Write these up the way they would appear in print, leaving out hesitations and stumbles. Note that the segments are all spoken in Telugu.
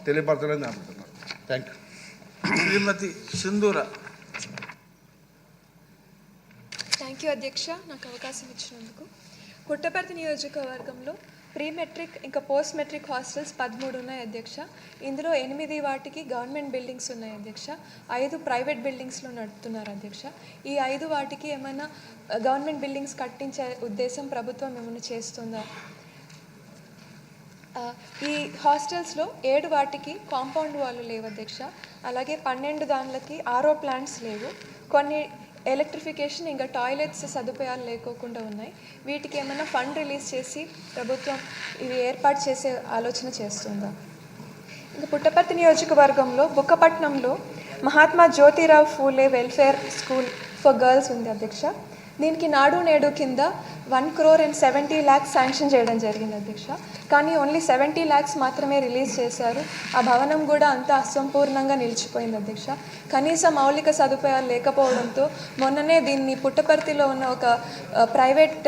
తెలియపరచాలని అనుకుంటున్నాను. Thank you. శ్రీమతి సింధూర. థ్యాంక్ యూ అధ్యక్ష, నాకు అవకాశం ఇచ్చినందుకు. పుట్టపర్తి నియోజకవర్గంలో ప్రీ మెట్రిక్ ఇంకా పోస్ట్ మెట్రిక్ హాస్టల్స్ 13 ఉన్నాయి అధ్యక్ష. ఇందులో 8 వాటికి గవర్నమెంట్ బిల్డింగ్స్ ఉన్నాయి అధ్యక్ష, 5 ప్రైవేట్ బిల్డింగ్స్లో నడుపుతున్నారు అధ్యక్ష. ఈ 5 వాటికి ఏమైనా గవర్నమెంట్ బిల్డింగ్స్ కట్టించే ఉద్దేశం ప్రభుత్వం ఏమైనా చేస్తుందా? ఈ హాస్టల్స్లో 7 వాటికి కాంపౌండ్ వాళ్ళు లేవు అధ్యక్ష, అలాగే 12 దానిలకి ఆర్ఓ ప్లాంట్స్ లేవు, కొన్ని ఎలక్ట్రిఫికేషన్ ఇంకా టాయిలెట్స్ సదుపాయాలు లేకోకుండా ఉన్నాయి. వీటికి ఏమైనా ఫండ్ రిలీజ్ చేసి ప్రభుత్వం ఇవి ఏర్పాటు చేసే ఆలోచన చేస్తుందా? ఇంకా పుట్టపర్తి నియోజకవర్గంలో బుక్కపట్నంలో Mahatma Jyotirao Phule welfare school for girls ఉంది అధ్యక్ష. దీనికి నాడు నేడు కింద 1,70,00,000 శాంక్షన్ చేయడం జరిగింది అధ్యక్ష, కానీ ఓన్లీ 70 lakhs మాత్రమే రిలీజ్ చేశారు. ఆ భవనం కూడా అంతా అసంపూర్ణంగా నిలిచిపోయింది అధ్యక్ష. కనీస మౌలిక సదుపాయాలు లేకపోవడంతో మొన్ననే దీన్ని పుట్టపర్తిలో ఉన్న ఒక ప్రైవేట్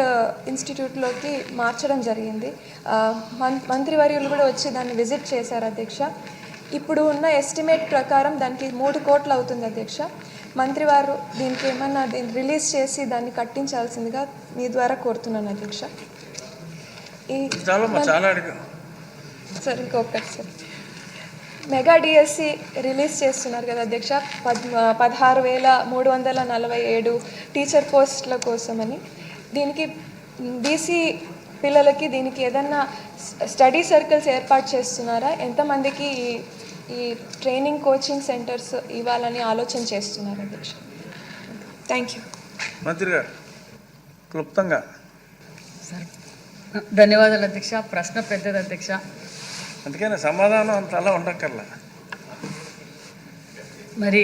ఇన్స్టిట్యూట్లోకి మార్చడం జరిగింది. మంత్రివర్యులు కూడా వచ్చి దాన్ని విజిట్ చేశారు అధ్యక్ష. ఇప్పుడు ఉన్న ఎస్టిమేట్ ప్రకారం దానికి 3 కోట్లు అవుతుంది అధ్యక్ష. మంత్రివారు దీనికి ఏమన్నా దీన్ని రిలీజ్ చేసి దాన్ని కట్టించాల్సిందిగా మీ ద్వారా కోరుతున్నాను అధ్యక్ష. సార్ ఇంకొకటి సార్, మెగా డిఎస్సి రిలీజ్ చేస్తున్నారు కదా అధ్యక్ష, 16,347 టీచర్ పోస్టుల కోసమని. దీనికి బీసీ పిల్లలకి దీనికి ఏదన్నా స్టడీ సర్కిల్స్ ఏర్పాటు చేస్తున్నారా? ఎంతమందికి ఈ ట్రైనింగ్ కోచింగ్ సెంటర్స్ ఇవ్వాలని ఆలోచన చేస్తున్నారు అధ్యక్ష? Thank you. మంత్రి గారు క్లుప్తంగా. సార్ ధన్యవాదాలు అధ్యక్ష. ప్రశ్న పెద్దది అధ్యక్ష, అందుకని సమాధానం అంత అలా ఉండక్కర్లా. మరి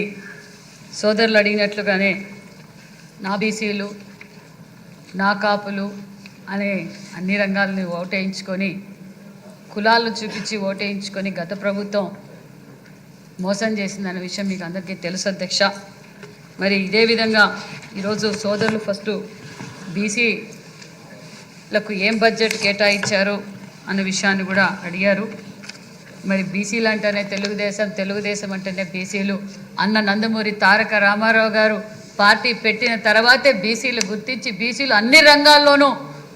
సోదరులు అడిగినట్లుగానే నా బీసీలు నా కాపులు అనే అన్ని రంగాలని ఓటేయించుకొని కులాలను చూపించి ఓటేయించుకొని గత ప్రభుత్వం మోసం చేసిందనే విషయం మీకు అందరికీ తెలుసు అధ్యక్ష. మరి ఇదే విధంగా ఈరోజు సోదరులు ఫస్ట్ బీసీలకు ఏం బడ్జెట్ కేటాయించారు అన్న విషయాన్ని కూడా అడిగారు. మరి బీసీలు అంటేనే తెలుగుదేశం అంటేనే బీసీలు అన్న నందమూరి తారక రామారావు గారు పార్టీ పెట్టిన తర్వాతే బీసీలు గుర్తించి బీసీలు అన్ని రంగాల్లోనూ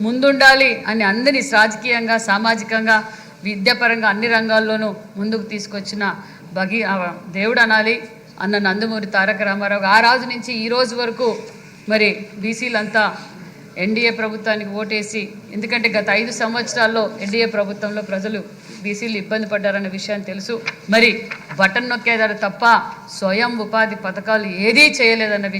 ముందుండాలి అని అందరినీ రాజకీయంగా సామాజికంగా విద్యాపరంగా అన్ని రంగాల్లోనూ ముందుకు తీసుకొచ్చిన దేవుడు అనాలి అన్న నందమూరి తారక రామారావు. ఆ రోజు నుంచి ఈ రోజు వరకు మరి బీసీలంతా ఎన్డీఏ ప్రభుత్వానికి ఓటేసి, ఎందుకంటే గత 5 సంవత్సరాల్లో ఎన్డీఏ ప్రభుత్వంలో ప్రజలు బీసీలు ఇబ్బంది పడ్డారన్న విషయాన్ని తెలుసు. మరి బటన్ నొక్కేదారు తప్ప స్వయం ఉపాధి పథకాలు ఏదీ చేయలేదన్న విషయం